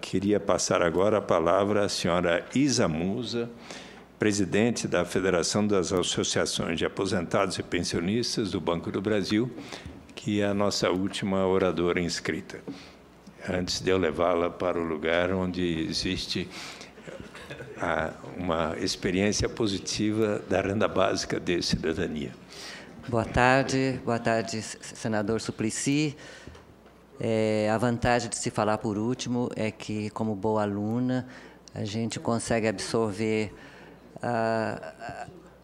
queria passar agora a palavra à senhora Isa Musa, presidente da Federação das Associações de Aposentados e Pensionistas do Banco do Brasil, que é a nossa última oradora inscrita, antes de eu levá-la para o lugar onde existe uma experiência positiva da renda básica de cidadania. Boa tarde, senador Suplicy. A vantagem de se falar por último é que, como boa aluna, a gente consegue absorver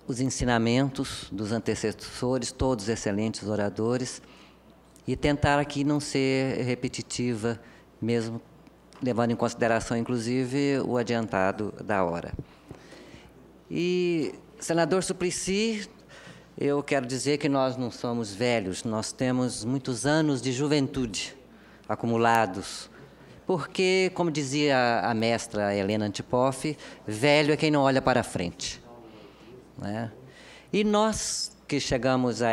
os ensinamentos dos antecessores, todos excelentes oradores, e tentar aqui não ser repetitiva, mesmo levando em consideração, inclusive, o adiantado da hora. E, senador Suplicy, eu quero dizer que nós não somos velhos, nós temos muitos anos de juventude acumulados, porque, como dizia a mestra Helena Antipoff, velho é quem não olha para frente, né? E nós que chegamos a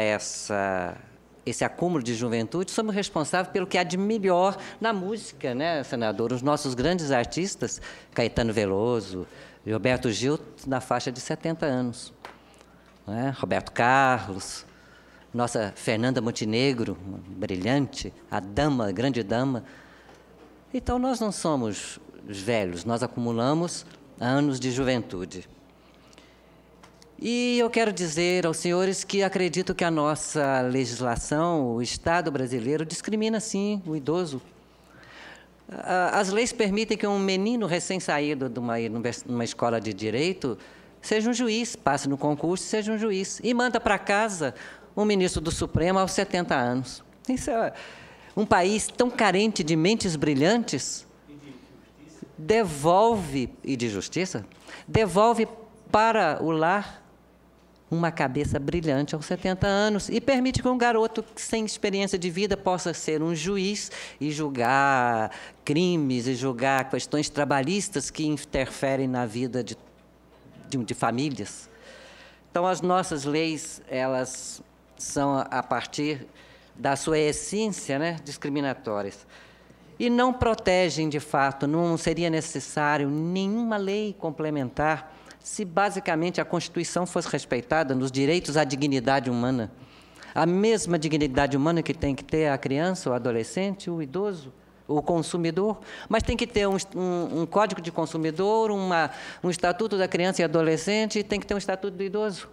esse acúmulo de juventude, somos responsáveis pelo que há de melhor na música, né, senador? Os nossos grandes artistas, Caetano Veloso, Gilberto Gil, na faixa de 70 anos. Né? Roberto Carlos, nossa Fernanda Montenegro, brilhante, a dama, a grande dama. Então, nós não somos velhos, nós acumulamos anos de juventude. E eu quero dizer aos senhores que acredito que a nossa legislação, o Estado brasileiro, discrimina, sim, o idoso. As leis permitem que um menino recém-saído de uma escola de direito seja um juiz, passe no concurso e seja um juiz. E manda para casa um ministro do Supremo aos 70 anos. Isso é um país tão carente de mentes brilhantes, e de justiça, devolve para o lar uma cabeça brilhante aos 70 anos e permite que um garoto sem experiência de vida possa ser um juiz e julgar crimes e julgar questões trabalhistas que interferem na vida de famílias. Então, as nossas leis, elas são, a partir da sua essência, né, discriminatórias. E não protegem, de fato, não seria necessário nenhuma lei complementar se, basicamente, a Constituição fosse respeitada nos direitos à dignidade humana. A mesma dignidade humana que tem que ter a criança, o adolescente, o idoso, o consumidor, mas tem que ter um código de consumidor, um estatuto da criança e adolescente, e tem que ter um estatuto do idoso.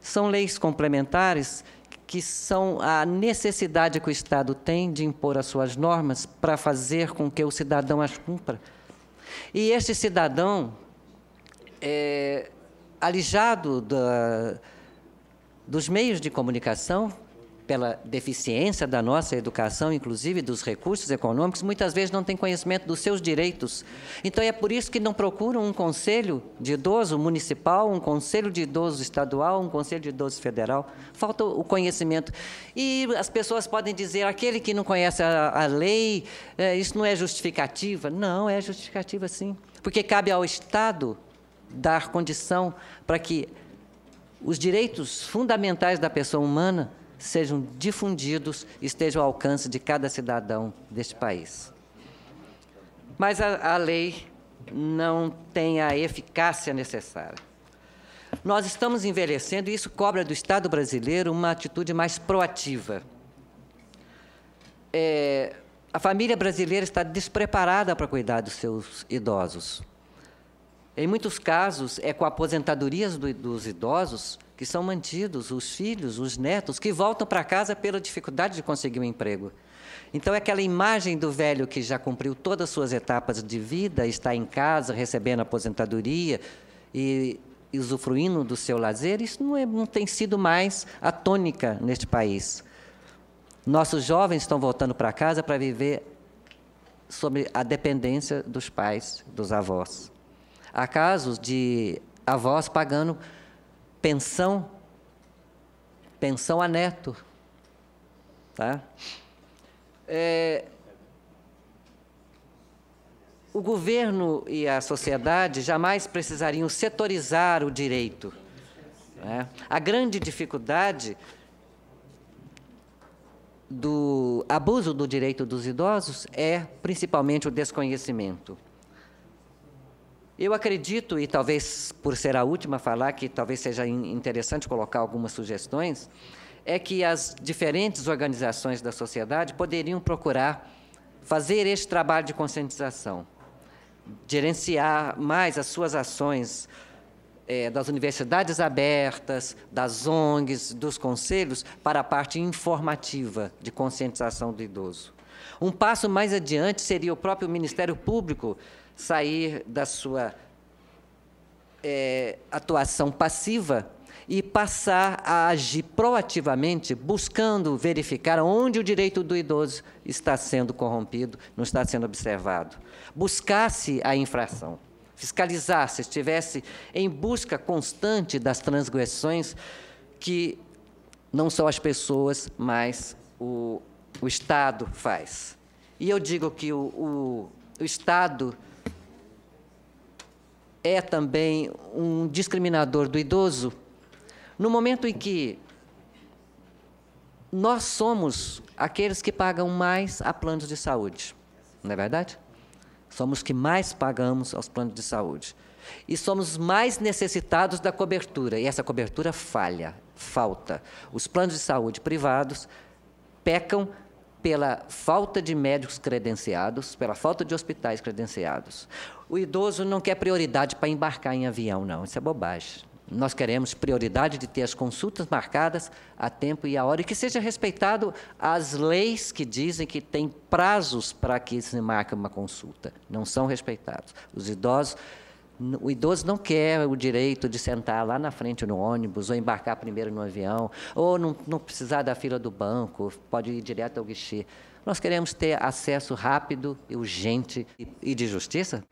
São leis complementares que são a necessidade que o Estado tem de impor as suas normas para fazer com que o cidadão as cumpra. E este cidadão, alijado dos meios de comunicação, pela deficiência da nossa educação, inclusive dos recursos econômicos, muitas vezes não tem conhecimento dos seus direitos. Então, é por isso que não procuram um conselho de idoso municipal, um conselho de idoso estadual, um conselho de idoso federal. Falta o conhecimento. E as pessoas podem dizer, aquele que não conhece a lei, isso não é justificativa. Não, é justificativa, sim. Porque cabe ao Estado dar condição para que os direitos fundamentais da pessoa humana sejam difundidos e estejam ao alcance de cada cidadão deste país. Mas a lei não tem a eficácia necessária. Nós estamos envelhecendo e isso cobra do Estado brasileiro uma atitude mais proativa. A família brasileira está despreparada para cuidar dos seus idosos. Em muitos casos, é com aposentadorias dos idosos que são mantidos os filhos, os netos, que voltam para casa pela dificuldade de conseguir um emprego. Então, é aquela imagem do velho que já cumpriu todas as suas etapas de vida, está em casa, recebendo aposentadoria e usufruindo do seu lazer, isso não tem sido mais a tônica neste país. Nossos jovens estão voltando para casa para viver sob a dependência dos pais, dos avós. Há casos de avós pagando pensão a neto. Tá? O governo e a sociedade jamais precisariam setorizar o direito, né? A grande dificuldade do abuso do direito dos idosos é principalmente o desconhecimento. Eu acredito, e talvez por ser a última a falar, que talvez seja interessante colocar algumas sugestões, é que as diferentes organizações da sociedade poderiam procurar fazer este trabalho de conscientização, gerenciar mais as suas ações das universidades abertas, das ONGs, dos conselhos, para a parte informativa de conscientização do idoso. Um passo mais adiante seria o próprio Ministério Público sair da sua atuação passiva e passar a agir proativamente, buscando verificar onde o direito do idoso está sendo corrompido, não está sendo observado. Buscasse a infração, fiscalizasse, estivesse em busca constante das transgressões que não só as pessoas, mas o Estado faz. E eu digo que o Estado é também um discriminador do idoso, no momento em que nós somos aqueles que pagam mais a planos de saúde, não é verdade? Somos os que mais pagamos aos planos de saúde. E somos mais necessitados da cobertura, e essa cobertura falta. Os planos de saúde privados pecam pela falta de médicos credenciados, pela falta de hospitais credenciados. O idoso não quer prioridade para embarcar em avião, não, isso é bobagem. Nós queremos prioridade de ter as consultas marcadas a tempo e a hora, e que seja respeitado as leis que dizem que tem prazos para que se marque uma consulta. Não são respeitados. O idoso não quer o direito de sentar lá na frente no ônibus, ou embarcar primeiro no avião, ou não precisar da fila do banco, pode ir direto ao guichê. Nós queremos ter acesso rápido, urgente e de justiça.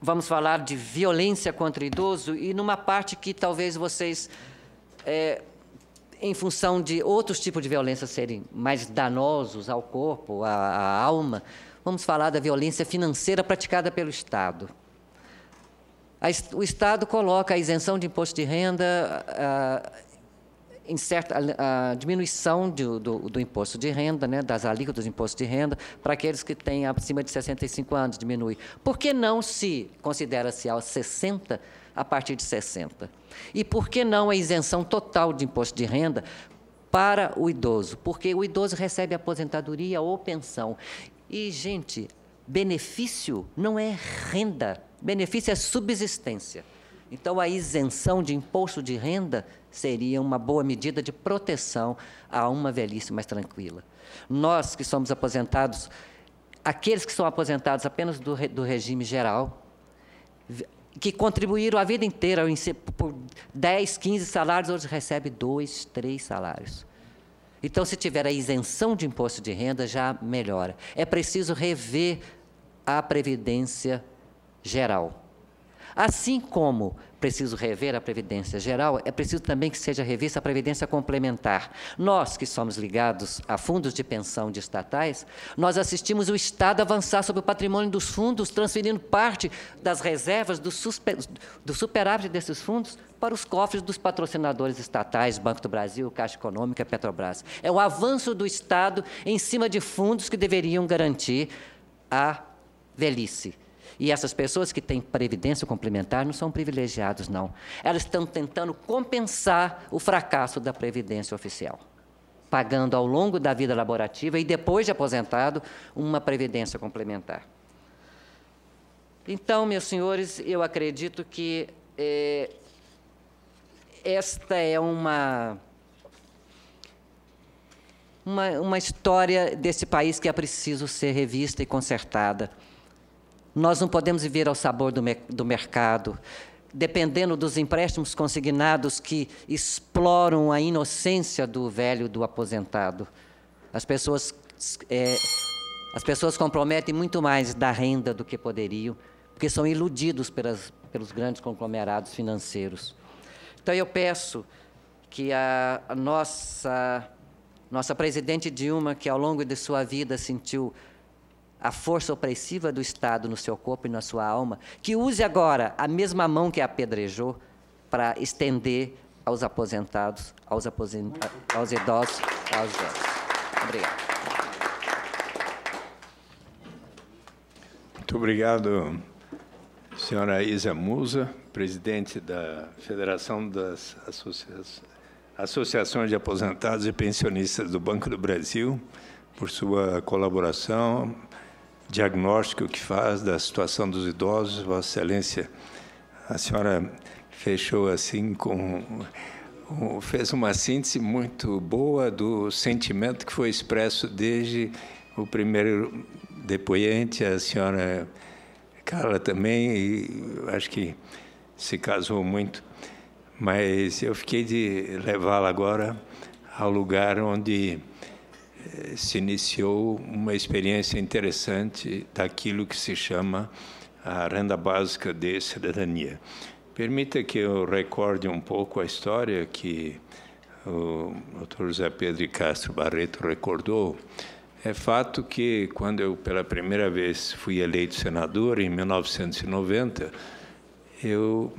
Vamos falar de violência contra o idoso, e numa parte que talvez vocês, em função de outros tipos de violência serem mais danosos ao corpo, à alma, vamos falar da violência financeira praticada pelo Estado. O Estado coloca a isenção de imposto de renda, a diminuição do imposto de renda, né, das alíquotas do imposto de renda, para aqueles que têm acima de 65 anos, diminui. Por que não se considera-se aos 60 a partir de 60? E por que não a isenção total de imposto de renda para o idoso? Porque o idoso recebe aposentadoria ou pensão. E, gente, benefício não é renda, benefício é subsistência. Então, a isenção de imposto de renda seria uma boa medida de proteção a uma velhice mais tranquila. Nós que somos aposentados, aqueles que são aposentados apenas do regime geral, que contribuíram a vida inteira por 10, 15 salários, hoje recebe 2, 3 salários. Então, se tiver a isenção de imposto de renda, já melhora. É preciso rever a Previdência Geral. Assim como preciso rever a Previdência Geral, é preciso também que seja revista a Previdência Complementar. Nós, que somos ligados a fundos de pensão de estatais, nós assistimos o Estado avançar sobre o patrimônio dos fundos, transferindo parte das reservas do superávit desses fundos para os cofres dos patrocinadores estatais, Banco do Brasil, Caixa Econômica, Petrobras. É o avanço do Estado em cima de fundos que deveriam garantir a velhice. E essas pessoas que têm previdência complementar não são privilegiados, não. Elas estão tentando compensar o fracasso da previdência oficial, pagando ao longo da vida laborativa e, depois de aposentado, uma previdência complementar. Então, meus senhores, eu acredito que esta é uma história desse país que é preciso ser revista e consertada. Nós não podemos viver ao sabor do mercado, dependendo dos empréstimos consignados que exploram a inocência do velho, do aposentado. As pessoas comprometem muito mais da renda do que poderiam, porque são iludidos pelos grandes conglomerados financeiros. Então, eu peço que a nossa presidente Dilma, que ao longo de sua vida sentiu a força opressiva do Estado no seu corpo e na sua alma, que use agora a mesma mão que a apedrejou para estender aos aposentados, aos idosos, aos jovens. Obrigado. Muito obrigado, senhora Isa Musa, presidente da Federação das Associações de Aposentados e Pensionistas do Banco do Brasil, por sua colaboração, diagnóstico que faz da situação dos idosos. Vossa Excelência, a senhora fechou assim fez uma síntese muito boa do sentimento que foi expresso desde o primeiro depoente, a senhora Carla também, e acho que se casou muito, mas eu fiquei de levá-la agora ao lugar onde se iniciou uma experiência interessante daquilo que se chama a renda básica de cidadania. Permita que eu recorde um pouco a história que o Dr. José Pedro de Castro Barreto recordou. É fato que, quando eu, pela primeira vez, fui eleito senador, em 1990, eu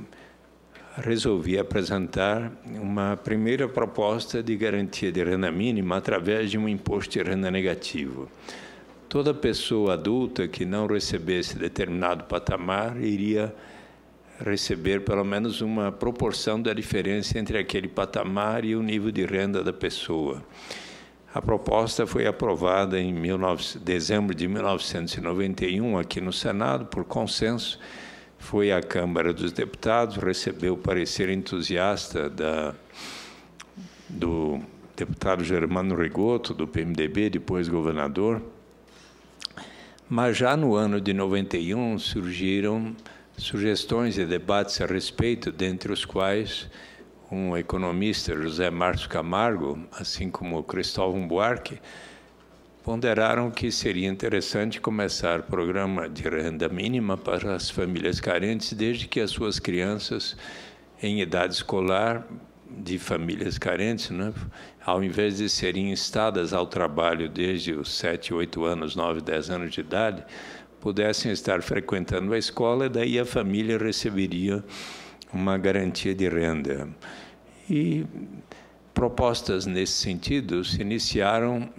resolvi apresentar uma primeira proposta de garantia de renda mínima através de um imposto de renda negativo. Toda pessoa adulta que não recebesse determinado patamar iria receber pelo menos uma proporção da diferença entre aquele patamar e o nível de renda da pessoa. A proposta foi aprovada em dezembro de 1991 aqui no Senado, por consenso. Foi à Câmara dos Deputados, recebeu o parecer entusiasta do deputado Germano Rigoto, do PMDB, depois governador. Mas já no ano de 91 surgiram sugestões e debates a respeito, dentre os quais um economista, José Márcio Camargo, assim como Cristóvão Buarque, ponderaram que seria interessante começar o programa de renda mínima para as famílias carentes, desde que as suas crianças em idade escolar de famílias carentes, né, ao invés de serem instadas ao trabalho desde os 7, 8 anos, 9, 10 anos de idade, pudessem estar frequentando a escola, e daí a família receberia uma garantia de renda. E propostas nesse sentido se iniciaram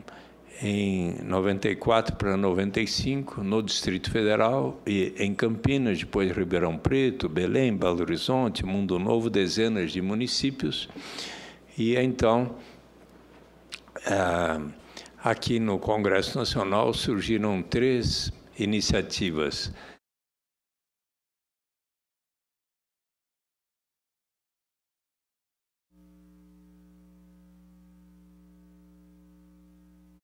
em 94 para 95, no Distrito Federal, e em Campinas, depois Ribeirão Preto, Belém, Belo Horizonte, Mundo Novo, dezenas de municípios. E então, aqui no Congresso Nacional surgiram 3 iniciativas